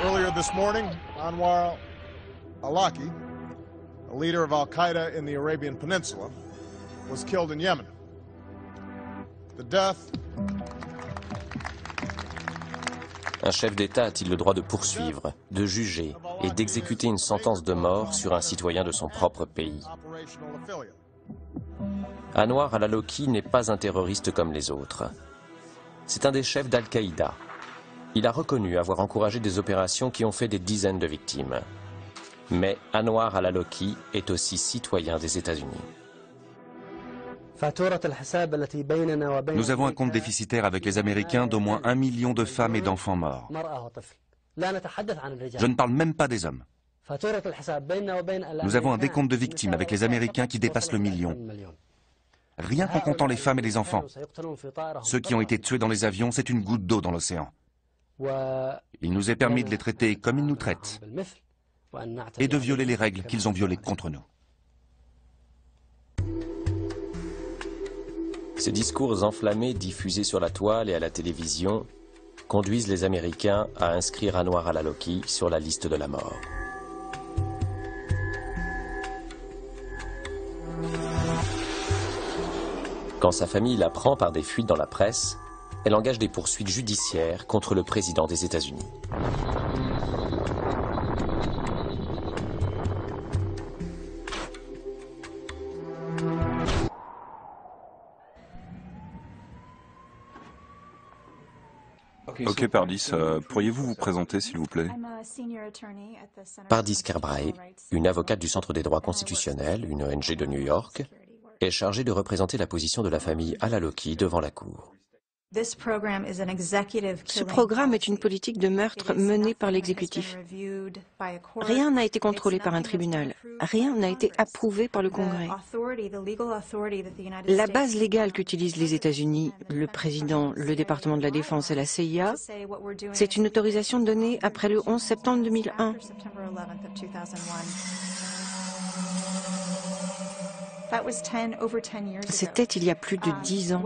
Earlier this morning, Anwar al-Awlaki, a leader of Al-Qaeda in the Arabian Peninsula, was killed in Yemen. The death. Un chef d'État a-t-il le droit de poursuivre, de juger et d'exécuter une sentence de mort sur un citoyen de son propre pays? Anwar al-Awlaki n'est pas un terroriste comme les autres. C'est un des chefs d'Al-Qaïda. Il a reconnu avoir encouragé des opérations qui ont fait des dizaines de victimes. Mais Anwar al-Awlaki est aussi citoyen des États-Unis. Nous avons un compte déficitaire avec les Américains d'au moins 1 million de femmes et d'enfants morts. Je ne parle même pas des hommes. Nous avons un décompte de victimes avec les Américains qui dépasse le million. Rien qu'en comptant les femmes et les enfants. Ceux qui ont été tués dans les avions, c'est une goutte d'eau dans l'océan. Il nous est permis de les traiter comme ils nous traitent et de violer les règles qu'ils ont violées contre nous. Ces discours enflammés diffusés sur la toile et à la télévision conduisent les Américains à inscrire Anwar al-Awlaki sur la liste de la mort. Quand sa famille l'apprend par des fuites dans la presse, elle engage des poursuites judiciaires contre le président des États-Unis. Ok, Pardis, pourriez-vous vous présenter, s'il vous plaît? Pardis Kerbrae, une avocate du Centre des droits constitutionnels, une ONG de New York, est chargée de représenter la position de la famille al-Awlaki devant la Cour. Ce programme est une politique de meurtre menée par l'exécutif. Rien n'a été contrôlé par un tribunal. Rien n'a été approuvé par le Congrès. La base légale qu'utilisent les États-Unis, le président, le département de la Défense et la CIA, c'est une autorisation donnée après le 11 septembre 2001. C'était il y a plus de 10 ans.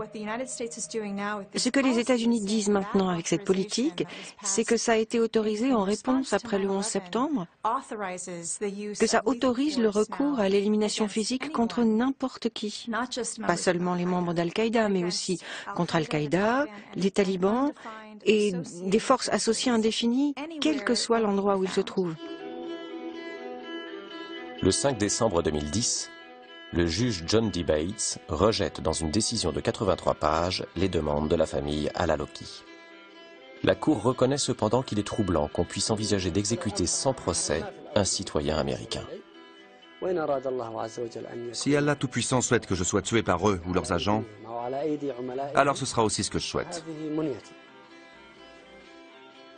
Ce que les États-Unis disent maintenant avec cette politique, c'est que ça a été autorisé en réponse après le 11 septembre, que ça autorise le recours à l'élimination physique contre n'importe qui. Pas seulement les membres d'Al-Qaïda, mais aussi contre Al-Qaïda, les talibans et des forces associées indéfinies, quel que soit l'endroit où ils se trouvent. Le 5 décembre 2010, le juge John D. Bates rejette dans une décision de 83 pages les demandes de la famille al-Awlaki. La Cour reconnaît cependant qu'il est troublant qu'on puisse envisager d'exécuter sans procès un citoyen américain. Si Allah Tout-Puissant souhaite que je sois tué par eux ou leurs agents, alors ce sera aussi ce que je souhaite.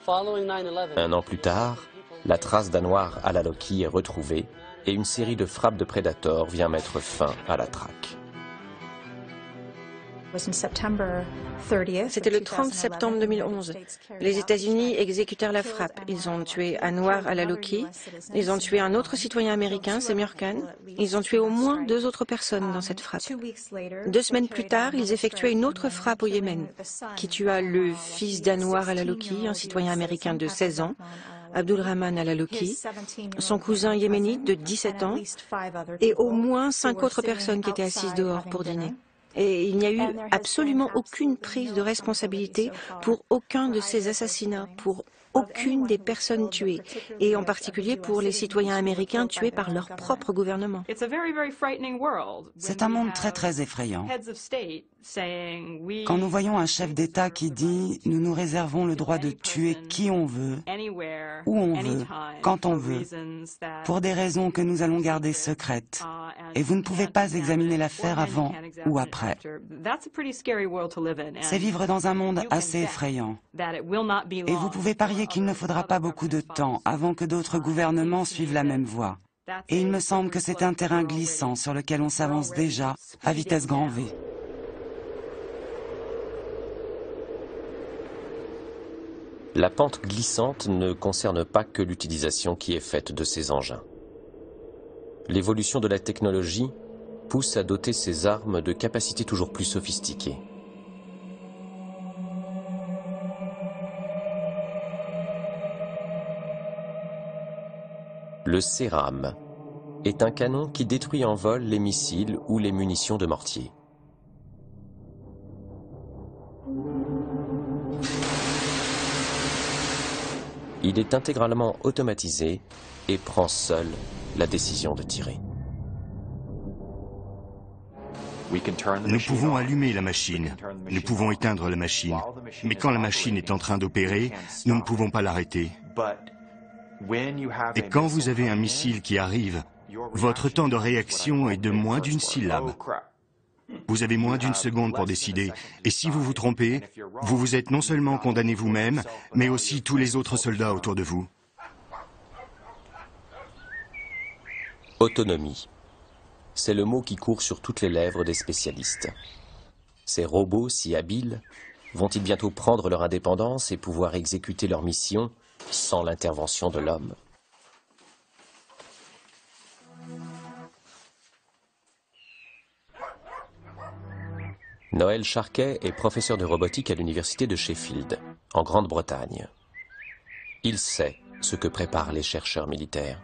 Un an plus tard, la trace d'Anwar al-Awlaki est retrouvée et une série de frappes de prédateurs vient mettre fin à la traque. C'était le 30 septembre 2011. Les États-Unis exécutèrent la frappe. Ils ont tué Anwar al-Awlaki. Ils ont tué un autre citoyen américain, Samir Khan. Ils ont tué au moins 2 autres personnes dans cette frappe. 2 semaines plus tard, ils effectuaient une autre frappe au Yémen, qui tua le fils d'Anwar al-Awlaki, un citoyen américain de 16 ans, Abdulrahman al-Awlaki, son cousin yéménite de 17 ans, et au moins 5 autres personnes qui étaient assises dehors pour dîner. Et il n'y a eu absolument aucune prise de responsabilité pour aucun de ces assassinats, pour aucune des personnes tuées, et en particulier pour les citoyens américains tués par leur propre gouvernement. C'est un monde très effrayant. Quand nous voyons un chef d'État qui dit « Nous nous réservons le droit de tuer qui on veut, où on veut, quand on veut, pour des raisons que nous allons garder secrètes, et vous ne pouvez pas examiner l'affaire avant ou après », c'est vivre dans un monde assez effrayant. Et vous pouvez parier qu'il ne faudra pas beaucoup de temps avant que d'autres gouvernements suivent la même voie. Et il me semble que c'est un terrain glissant sur lequel on s'avance déjà à vitesse grand V. La pente glissante ne concerne pas que l'utilisation qui est faite de ces engins. L'évolution de la technologie pousse à doter ces armes de capacités toujours plus sophistiquées. Le CERAM est un canon qui détruit en vol les missiles ou les munitions de mortier. Il est intégralement automatisé et prend seul la décision de tirer. Nous pouvons allumer la machine, nous pouvons éteindre la machine, mais quand la machine est en train d'opérer, nous ne pouvons pas l'arrêter. Et quand vous avez un missile qui arrive, votre temps de réaction est de moins d'une syllabe. Vous avez moins d'une seconde pour décider, et si vous vous trompez, vous vous êtes non seulement condamné vous-même, mais aussi tous les autres soldats autour de vous. Autonomie. C'est le mot qui court sur toutes les lèvres des spécialistes. Ces robots si habiles vont-ils bientôt prendre leur indépendance et pouvoir exécuter leur mission sans l'intervention de l'homme? Noël Charquet est professeur de robotique à l'université de Sheffield, en Grande-Bretagne. Il sait ce que préparent les chercheurs militaires.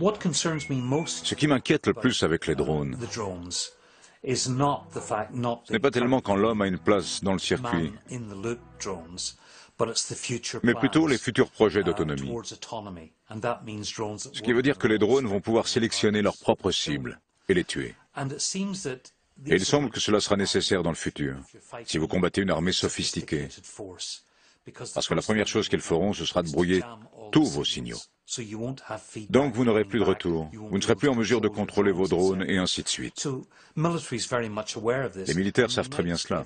Ce qui m'inquiète le plus avec les drones, ce n'est pas tellement quand l'homme a une place dans le circuit, mais plutôt les futurs projets d'autonomie. Ce qui veut dire que les drones vont pouvoir sélectionner leurs propres cibles et les tuer. Et il semble que cela sera nécessaire dans le futur, si vous combattez une armée sophistiquée. Parce que la première chose qu'ils feront, ce sera de brouiller tous vos signaux. Donc vous n'aurez plus de retour, vous ne serez plus en mesure de contrôler vos drones et ainsi de suite. Les militaires savent très bien cela.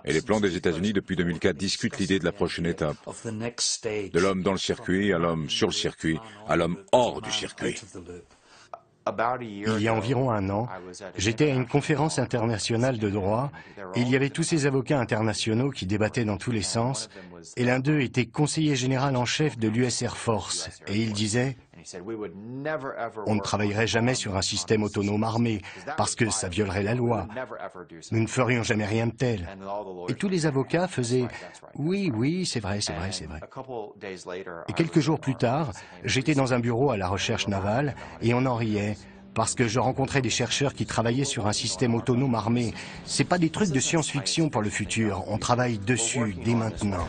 Et les plans des États-Unis depuis 2004 discutent l'idée de la prochaine étape. De l'homme dans le circuit, à l'homme sur le circuit, à l'homme hors du circuit. Il y a environ un an, j'étais à une conférence internationale de droit et il y avait tous ces avocats internationaux qui débattaient dans tous les sens et l'un d'eux était conseiller général en chef de l'US Air Force et il disait « On ne travaillerait jamais sur un système autonome armé parce que ça violerait la loi. Nous ne ferions jamais rien de tel. » Et tous les avocats faisaient « Oui, oui, c'est vrai, c'est vrai, c'est vrai. » Et quelques jours plus tard, j'étais dans un bureau à la recherche navale et on en riait. Parce que je rencontrais des chercheurs qui travaillaient sur un système autonome armé. C'est pas des trucs de science-fiction pour le futur. On travaille dessus dès maintenant.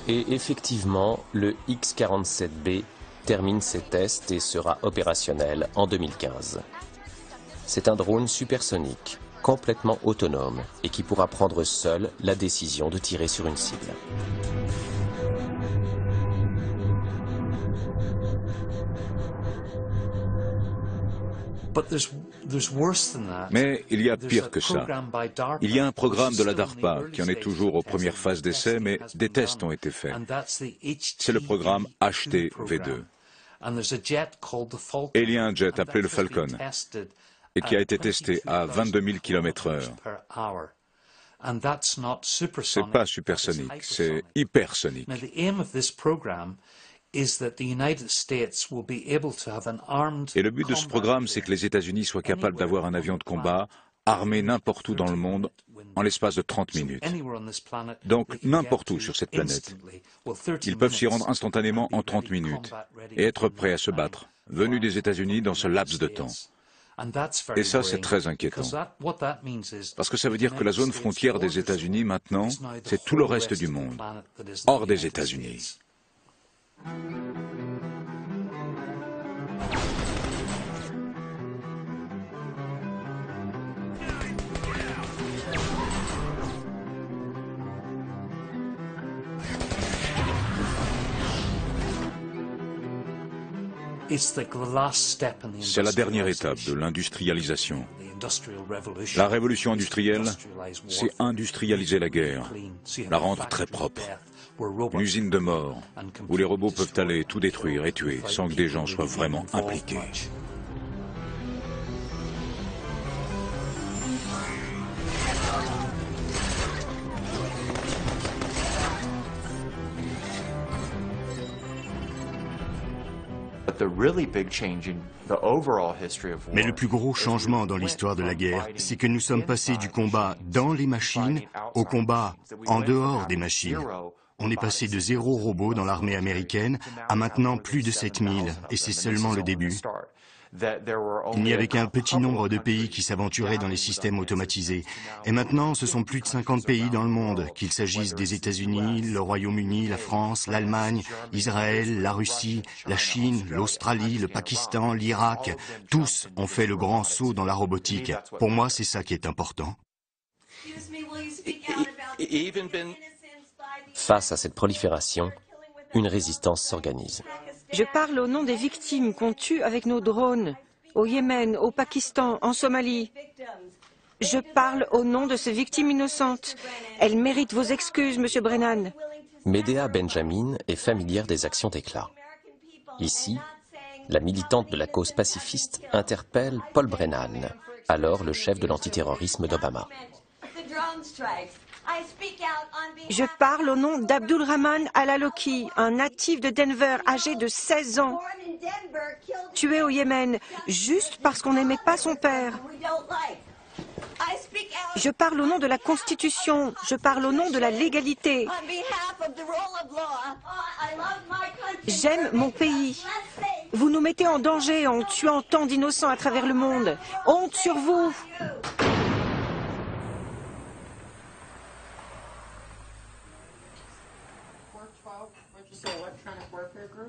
Et effectivement, le X-47B termine ses tests et sera opérationnel en 2015. C'est un drone supersonique, complètement autonome et qui pourra prendre seul la décision de tirer sur une cible. Mais il y a pire que ça. Il y a un programme de la DARPA qui en est toujours aux premières phases d'essai, mais des tests ont été faits. C'est le programme HT-V2. Et il y a un jet appelé le Falcon, et qui a été testé à 22 000 km/h. C'est pas supersonique, c'est hypersonique. Et le but de ce programme, c'est que les États-Unis soient capables d'avoir un avion de combat armé n'importe où dans le monde en l'espace de 30 minutes. Donc n'importe où sur cette planète. Ils peuvent s'y rendre instantanément en 30 minutes et être prêts à se battre, venus des États-Unis dans ce laps de temps. Et ça, c'est très inquiétant. Parce que ça veut dire que la zone frontière des États-Unis, maintenant, c'est tout le reste du monde, hors des États-Unis. C'est la dernière étape de l'industrialisation. La révolution industrielle, c'est industrialiser la guerre, la rendre très propre. Une usine de mort, où les robots peuvent aller tout détruire et tuer sans que des gens soient vraiment impliqués. Mais le plus gros changement dans l'histoire de la guerre, c'est que nous sommes passés du combat dans les machines au combat en dehors des machines. On est passé de 0 robots dans l'armée américaine à maintenant plus de 7000, et c'est seulement le début. Il n'y avait qu'un petit nombre de pays qui s'aventuraient dans les systèmes automatisés. Et maintenant, ce sont plus de 50 pays dans le monde, qu'il s'agisse des États-Unis, le Royaume-Uni, la France, l'Allemagne, Israël, la Russie, la Chine, l'Australie, le Pakistan, l'Irak. Tous ont fait le grand saut dans la robotique. Pour moi, c'est ça qui est important. Face à cette prolifération, une résistance s'organise. Je parle au nom des victimes qu'on tue avec nos drones, au Yémen, au Pakistan, en Somalie. Je parle au nom de ces victimes innocentes. Elles méritent vos excuses, Monsieur Brennan. Medea Benjamin est familière des actions d'éclat. Ici, la militante de la cause pacifiste interpelle Paul Brennan, alors le chef de l'antiterrorisme d'Obama. Je parle au nom d'Abdulrahman Al-Aloki, un natif de Denver âgé de 16 ans, tué au Yémen juste parce qu'on n'aimait pas son père. Je parle au nom de la Constitution, je parle au nom de la légalité. J'aime mon pays. Vous nous mettez en danger en tuant tant d'innocents à travers le monde. Honte sur vous!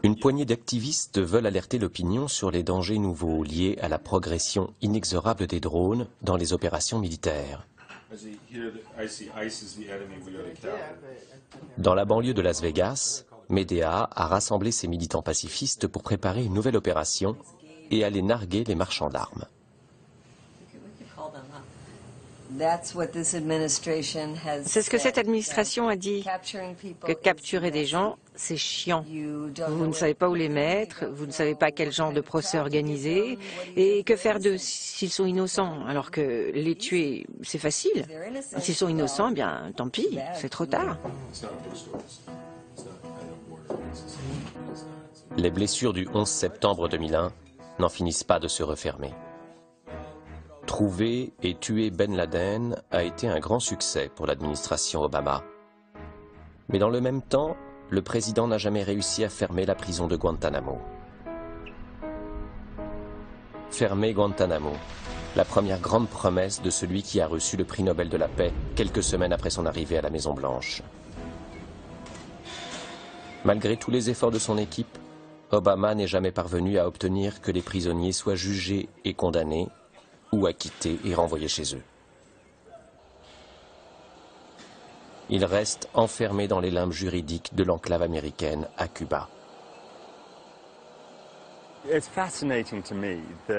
Une poignée d'activistes veulent alerter l'opinion sur les dangers nouveaux liés à la progression inexorable des drones dans les opérations militaires. Dans la banlieue de Las Vegas, Medea a rassemblé ses militants pacifistes pour préparer une nouvelle opération et aller narguer les marchands d'armes. C'est ce que cette administration a dit, que capturer des gens, c'est chiant. Vous ne savez pas où les mettre, vous ne savez pas quel genre de procès organiser, et que faire d'eux s'ils sont innocents, alors que les tuer, c'est facile. S'ils sont innocents, eh bien, tant pis, c'est trop tard. Les blessures du 11 septembre 2001 n'en finissent pas de se refermer. Trouver et tuer Ben Laden a été un grand succès pour l'administration Obama. Mais dans le même temps, le président n'a jamais réussi à fermer la prison de Guantanamo. Fermer Guantanamo, la première grande promesse de celui qui a reçu le prix Nobel de la paix quelques semaines après son arrivée à la Maison-Blanche. Malgré tous les efforts de son équipe, Obama n'est jamais parvenu à obtenir que les prisonniers soient jugés et condamnés, ou acquittés et renvoyés chez eux. Ils restent enfermés dans les limbes juridiques de l'enclave américaine à Cuba.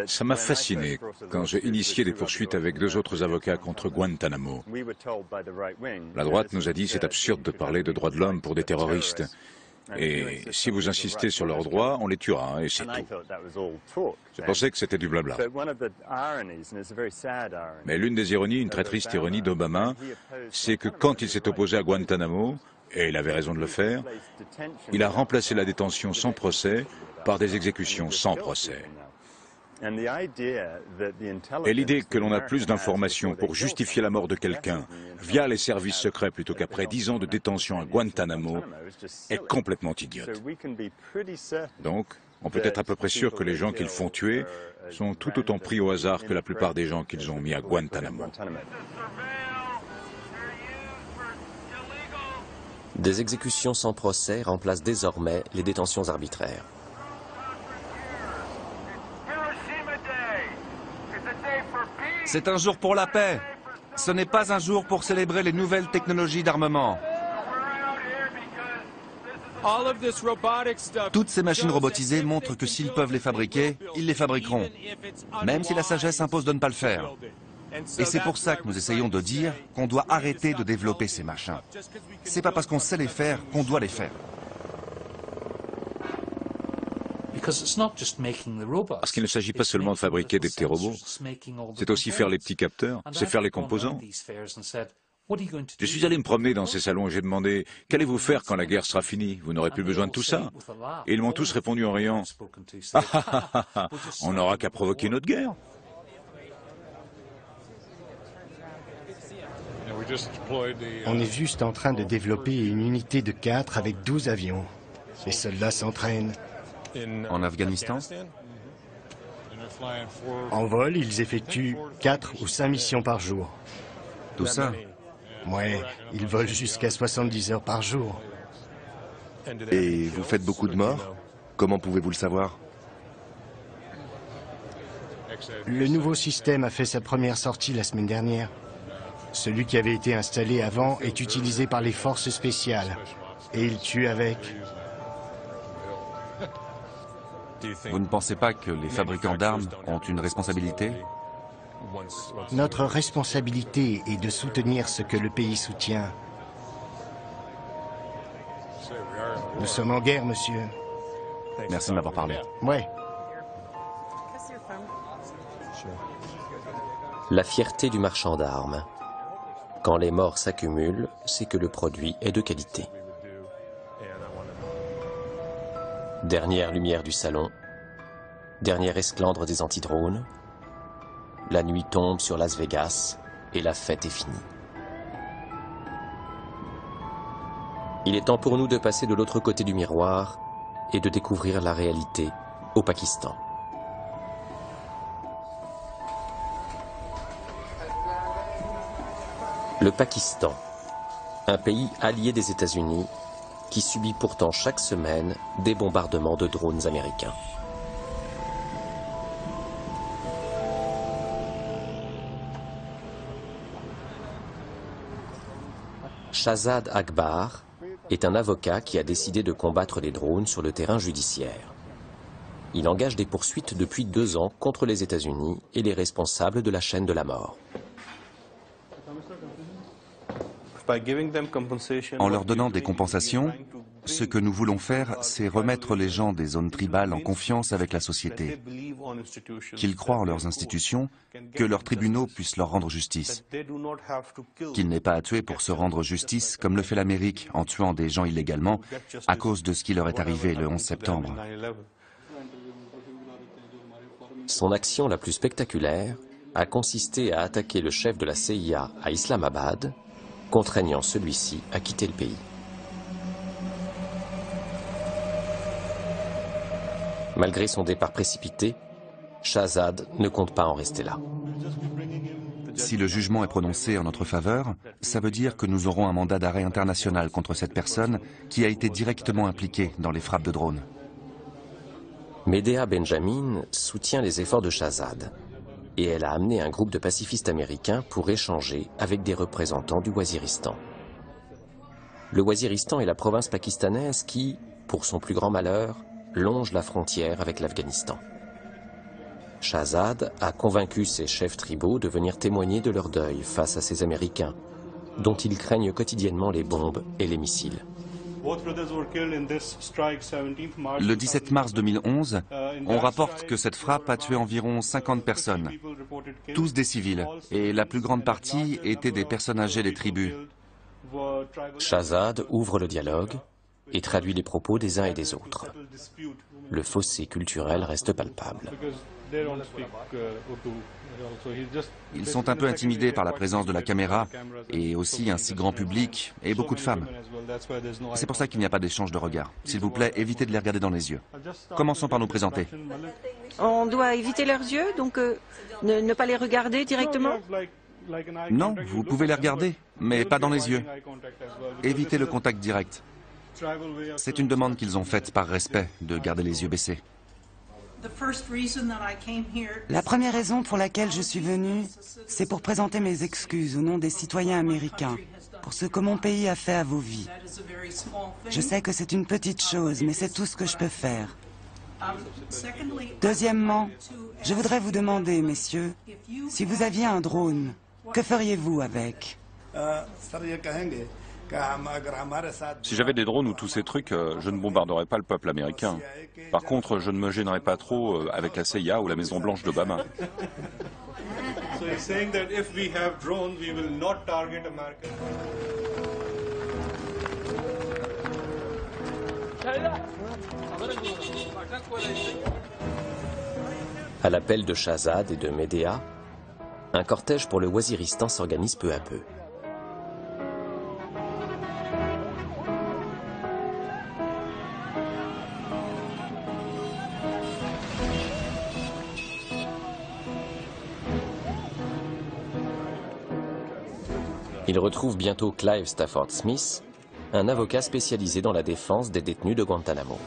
Ça m'a fasciné quand j'ai initié des poursuites avec 2 autres avocats contre Guantanamo. La droite nous a dit c'est absurde de parler de droits de l'homme pour des terroristes. Et si vous insistez sur leurs droits, on les tuera, et c'est tout. Je pensais que c'était du blabla. Mais l'une des ironies, une très triste ironie d'Obama, c'est que quand il s'est opposé à Guantanamo, et il avait raison de le faire, il a remplacé la détention sans procès par des exécutions sans procès. Et l'idée que l'on a plus d'informations pour justifier la mort de quelqu'un via les services secrets plutôt qu'après 10 ans de détention à Guantanamo est complètement idiote. Donc, on peut être à peu près sûr que les gens qu'ils font tuer sont tout autant pris au hasard que la plupart des gens qu'ils ont mis à Guantanamo. Des exécutions sans procès remplacent désormais les détentions arbitraires. C'est un jour pour la paix. Ce n'est pas un jour pour célébrer les nouvelles technologies d'armement. Toutes ces machines robotisées montrent que s'ils peuvent les fabriquer, ils les fabriqueront, même si la sagesse impose de ne pas le faire. Et c'est pour ça que nous essayons de dire qu'on doit arrêter de développer ces machins. C'est pas parce qu'on sait les faire qu'on doit les faire. Parce qu'il ne s'agit pas seulement de fabriquer des petits robots, c'est aussi faire les petits capteurs, c'est faire les composants. Je suis allé me promener dans ces salons et j'ai demandé « Qu'allez-vous faire quand la guerre sera finie? Vous n'aurez plus besoin de tout ça ?» Et ils m'ont tous répondu en riant « Ah, on n'aura qu'à provoquer une autre guerre !» On est juste en train de développer une unité de 4 avec 12 avions. Les soldats s'entraînent. En Afghanistan? En vol, ils effectuent 4 ou 5 missions par jour. Tout ça? Ouais, ils volent jusqu'à 70 heures par jour. Et vous faites beaucoup de morts? Comment pouvez-vous le savoir? Le nouveau système a fait sa première sortie la semaine dernière. Celui qui avait été installé avant est utilisé par les forces spéciales. Et ils tuent avec. Vous ne pensez pas que les fabricants d'armes ont une responsabilité? Notre responsabilité est de soutenir ce que le pays soutient. Nous sommes en guerre, monsieur. Merci de m'avoir parlé. Ouais. La fierté du marchand d'armes. Quand les morts s'accumulent, c'est que le produit est de qualité. Dernière lumière du salon, dernière esclandre des antidrones. La nuit tombe sur Las Vegas et la fête est finie. Il est temps pour nous de passer de l'autre côté du miroir et de découvrir la réalité au Pakistan. Le Pakistan, un pays allié des États-Unis qui subit pourtant chaque semaine des bombardements de drones américains. Shahzad Akbar est un avocat qui a décidé de combattre les drones sur le terrain judiciaire. Il engage des poursuites depuis 2 ans contre les États-Unis et les responsables de la chaîne de la mort. En leur donnant des compensations, ce que nous voulons faire, c'est remettre les gens des zones tribales en confiance avec la société, qu'ils croient en leurs institutions, que leurs tribunaux puissent leur rendre justice, qu'ils n'aient pas à tuer pour se rendre justice comme le fait l'Amérique en tuant des gens illégalement à cause de ce qui leur est arrivé le 11 septembre. Son action la plus spectaculaire a consisté à attaquer le chef de la CIA à Islamabad, contraignant celui-ci à quitter le pays. Malgré son départ précipité, Shahzad ne compte pas en rester là. Si le jugement est prononcé en notre faveur, ça veut dire que nous aurons un mandat d'arrêt international contre cette personne qui a été directement impliquée dans les frappes de drones. Medea Benjamin soutient les efforts de Shahzad et elle a amené un groupe de pacifistes américains pour échanger avec des représentants du Waziristan. Le Waziristan est la province pakistanaise qui, pour son plus grand malheur, longe la frontière avec l'Afghanistan. Shahzad a convaincu ses chefs tribaux de venir témoigner de leur deuil face à ces Américains, dont ils craignent quotidiennement les bombes et les missiles. Le 17 mars 2011, on rapporte que cette frappe a tué environ 50 personnes, tous des civils, et la plus grande partie étaient des personnes âgées des tribus. Shahzad ouvre le dialogue et traduit les propos des uns et des autres. Le fossé culturel reste palpable. Ils sont un peu intimidés par la présence de la caméra et aussi un si grand public et beaucoup de femmes. C'est pour ça qu'il n'y a pas d'échange de regards. S'il vous plaît, évitez de les regarder dans les yeux. Commençons par nous présenter. On doit éviter leurs yeux, donc ne pas les regarder directement? Non, vous pouvez les regarder, mais pas dans les yeux. Évitez le contact direct. C'est une demande qu'ils ont faite par respect de garder les yeux baissés. La première raison pour laquelle je suis venu, c'est pour présenter mes excuses au nom des citoyens américains pour ce que mon pays a fait à vos vies. Je sais que c'est une petite chose, mais c'est tout ce que je peux faire. Deuxièmement, je voudrais vous demander, messieurs, si vous aviez un drone, que feriez-vous avec? Si j'avais des drones ou tous ces trucs, je ne bombarderais pas le peuple américain. Par contre, je ne me gênerais pas trop avec la CIA ou la Maison Blanche d'Obama. À l'appel de Shahzad et de Medea, un cortège pour le Waziristan s'organise peu à peu. Il retrouve bientôt Clive Stafford Smith, un avocat spécialisé dans la défense des détenus de Guantanamo.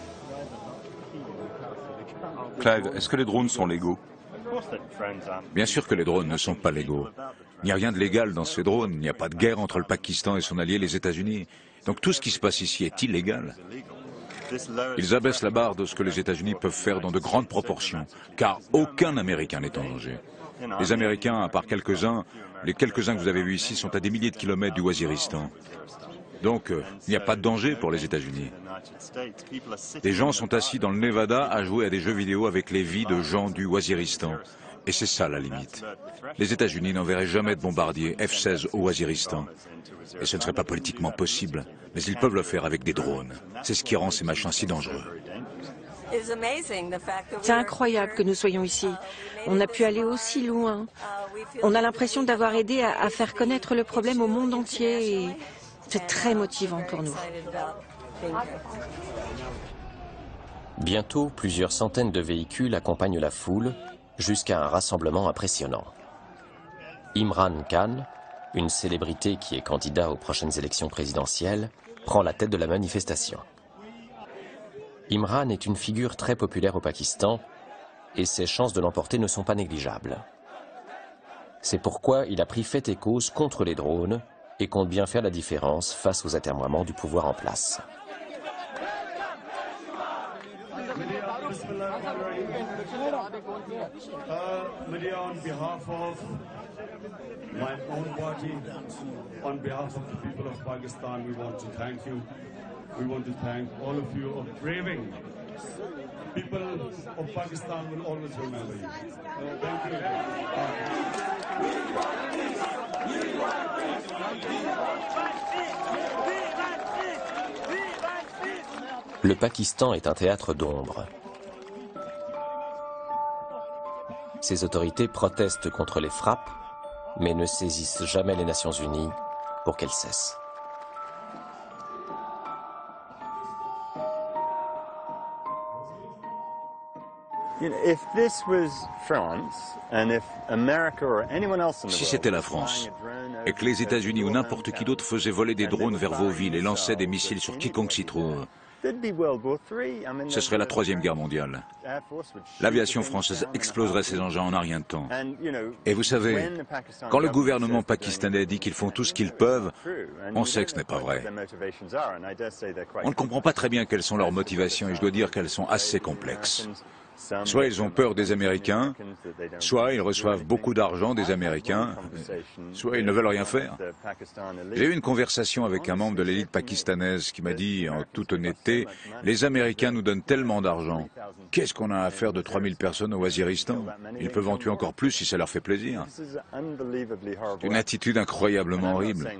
Clive, est-ce que les drones sont légaux? Bien sûr que les drones ne sont pas légaux. Il n'y a rien de légal dans ces drones. Il n'y a pas de guerre entre le Pakistan et son allié les États-Unis. Donc tout ce qui se passe ici est illégal. Ils abaissent la barre de ce que les États-Unis peuvent faire dans de grandes proportions, car aucun Américain n'est en danger. Les Américains, à part quelques-uns, les quelques-uns que vous avez vus ici sont à des milliers de kilomètres du Waziristan. Donc, il n'y a pas de danger pour les États-Unis. Des gens sont assis dans le Nevada à jouer à des jeux vidéo avec les vies de gens du Waziristan. Et c'est ça la limite. Les États-Unis n'enverraient jamais de bombardiers F-16 au Waziristan. Et ce ne serait pas politiquement possible, mais ils peuvent le faire avec des drones. C'est ce qui rend ces machins si dangereux. C'est incroyable que nous soyons ici. On a pu aller aussi loin. On a l'impression d'avoir aidé à faire connaître le problème au monde entier et c'est très motivant pour nous. Bientôt, plusieurs centaines de véhicules accompagnent la foule jusqu'à un rassemblement impressionnant. Imran Khan, une célébrité qui est candidat aux prochaines élections présidentielles, prend la tête de la manifestation. Imran est une figure très populaire au Pakistan et ses chances de l'emporter ne sont pas négligeables. C'est pourquoi il a pris fait et cause contre les drones et compte bien faire la différence face aux atermoiements du pouvoir en place. We want to thank all of you of braving. People of Pakistan will always remember you. Thank you. Le Pakistan est un théâtre d'ombre. Ses autorités protestent contre les frappes, mais ne saisissent jamais les Nations Unies pour qu'elles cessent. Si c'était la France, et que les États-Unis ou n'importe qui d'autre faisait voler des drones vers vos villes et lançait des missiles sur quiconque s'y trouve, ce serait la Troisième Guerre mondiale. L'aviation française exploserait ces engins en un rien de temps. Et vous savez, quand le gouvernement pakistanais dit qu'ils font tout ce qu'ils peuvent, on sait que ce n'est pas vrai. On ne comprend pas très bien quelles sont leurs motivations et je dois dire qu'elles sont assez complexes. Soit ils ont peur des Américains, soit ils reçoivent beaucoup d'argent des Américains, soit ils ne veulent rien faire. J'ai eu une conversation avec un membre de l'élite pakistanaise qui m'a dit, en toute honnêteté, « Les Américains nous donnent tellement d'argent. Qu'est-ce qu'on a à faire de 3000 personnes au Waziristan? Ils peuvent en tuer encore plus si ça leur fait plaisir. » C'est une attitude incroyablement horrible.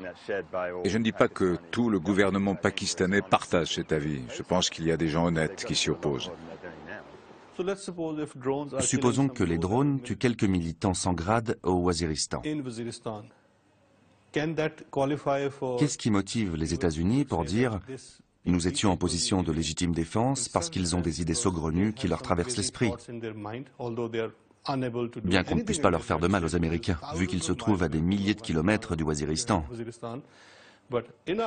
Et je ne dis pas que tout le gouvernement pakistanais partage cet avis. Je pense qu'il y a des gens honnêtes qui s'y opposent. Supposons que les drones tuent quelques militants sans grade au Waziristan. Qu'est-ce qui motive les États-Unis pour dire « nous étions en position de légitime défense parce qu'ils ont des idées saugrenues qui leur traversent l'esprit », bien qu'on ne puisse pas leur faire de mal aux Américains, vu qu'ils se trouvent à des milliers de kilomètres du Waziristan.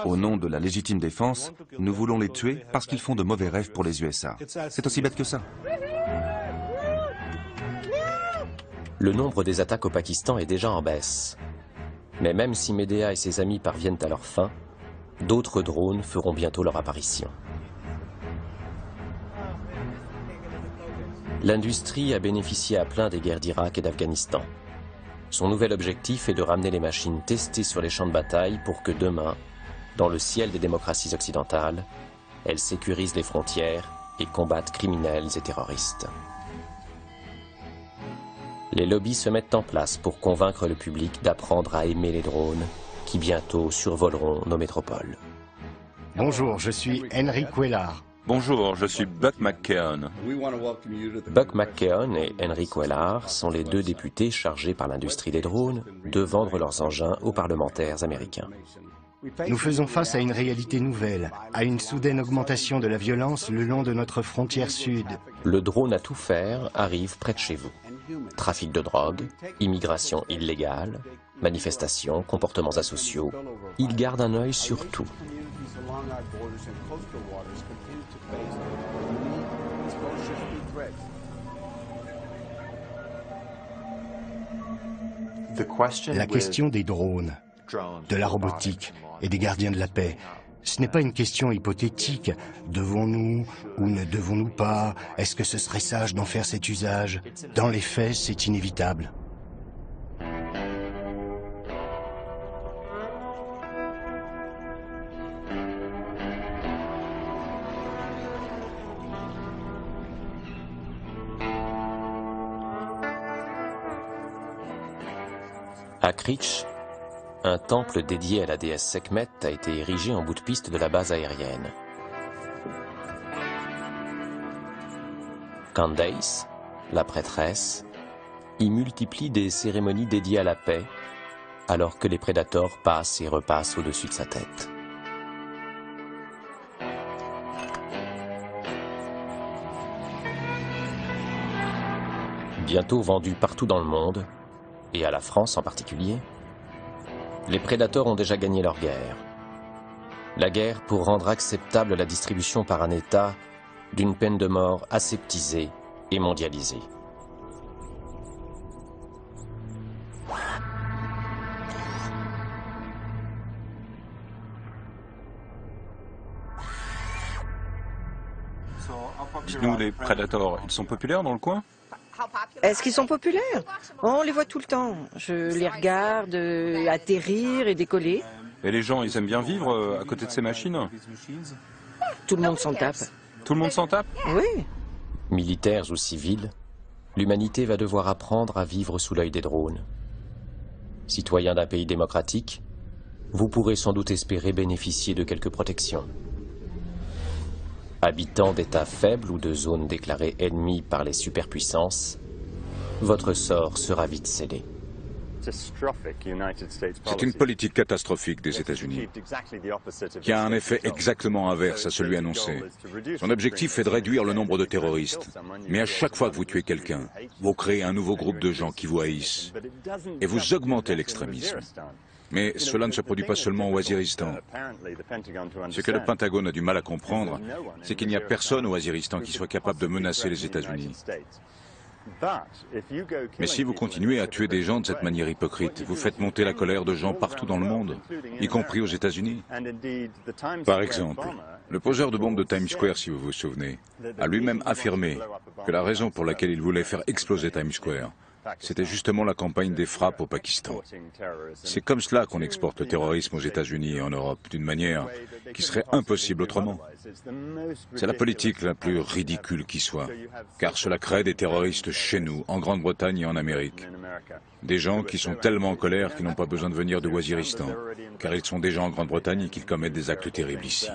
Au nom de la légitime défense, nous voulons les tuer parce qu'ils font de mauvais rêves pour les USA. C'est aussi bête que ça. Le nombre des attaques au Pakistan est déjà en baisse. Mais même si Medea et ses amis parviennent à leur fin, d'autres drones feront bientôt leur apparition. L'industrie a bénéficié à plein des guerres d'Irak et d'Afghanistan. Son nouvel objectif est de ramener les machines testées sur les champs de bataille pour que demain, dans le ciel des démocraties occidentales, elles sécurisent les frontières et combattent criminels et terroristes. Les lobbies se mettent en place pour convaincre le public d'apprendre à aimer les drones qui bientôt survoleront nos métropoles. Bonjour, je suis Henry Cuellar. Bonjour, je suis Buck McKeon. Buck McKeon et Henry Cuellar sont les deux députés chargés par l'industrie des drones de vendre leurs engins aux parlementaires américains. Nous faisons face à une réalité nouvelle, à une soudaine augmentation de la violence le long de notre frontière sud. Le drone à tout faire arrive près de chez vous. Trafic de drogue, immigration illégale, manifestations, comportements asociaux. Il garde un œil sur tout. La question des drones, de la robotique et des gardiens de la paix, ce n'est pas une question hypothétique. Devons-nous ou ne devons-nous pas? Est-ce que ce serait sage d'en faire cet usage? Dans les faits, c'est inévitable. À Creech, un temple dédié à la déesse Sekhmet a été érigé en bout de piste de la base aérienne. Candace, la prêtresse, y multiplie des cérémonies dédiées à la paix, alors que les prédateurs passent et repassent au-dessus de sa tête. Bientôt vendu partout dans le monde, et à la France en particulier, les prédateurs ont déjà gagné leur guerre. La guerre pour rendre acceptable la distribution par un État d'une peine de mort aseptisée et mondialisée. Dites-nous, les prédateurs, ils sont populaires dans le coin? Est-ce qu'ils sont populaires? On les voit tout le temps. Je les regarde atterrir et décoller. Et les gens, ils aiment bien vivre à côté de ces machines? Tout le monde s'en tape. Tout le monde s'en tape? Oui. Militaires ou civils, l'humanité va devoir apprendre à vivre sous l'œil des drones. Citoyens d'un pays démocratique, vous pourrez sans doute espérer bénéficier de quelques protections. Habitants d'États faibles ou de zones déclarées ennemies par les superpuissances, votre sort sera vite scellé. C'est une politique catastrophique des États-Unis, qui a un effet exactement inverse à celui annoncé. Son objectif est de réduire le nombre de terroristes. Mais à chaque fois que vous tuez quelqu'un, vous créez un nouveau groupe de gens qui vous haïssent. Et vous augmentez l'extrémisme. Mais cela ne se produit pas seulement au Waziristan. Ce que le Pentagone a du mal à comprendre, c'est qu'il n'y a personne au Waziristan qui soit capable de menacer les États-Unis. Mais si vous continuez à tuer des gens de cette manière hypocrite, vous faites monter la colère de gens partout dans le monde, y compris aux États-Unis. Par exemple, le poseur de bombes de Times Square, si vous vous souvenez, a lui-même affirmé que la raison pour laquelle il voulait faire exploser Times Square, c'était justement la campagne des frappes au Pakistan. C'est comme cela qu'on exporte le terrorisme aux États-Unis et en Europe, d'une manière qui serait impossible autrement. C'est la politique la plus ridicule qui soit, car cela crée des terroristes chez nous, en Grande-Bretagne et en Amérique. Des gens qui sont tellement en colère qu'ils n'ont pas besoin de venir de Waziristan, car ils sont déjà en Grande-Bretagne et qu'ils commettent des actes terribles ici.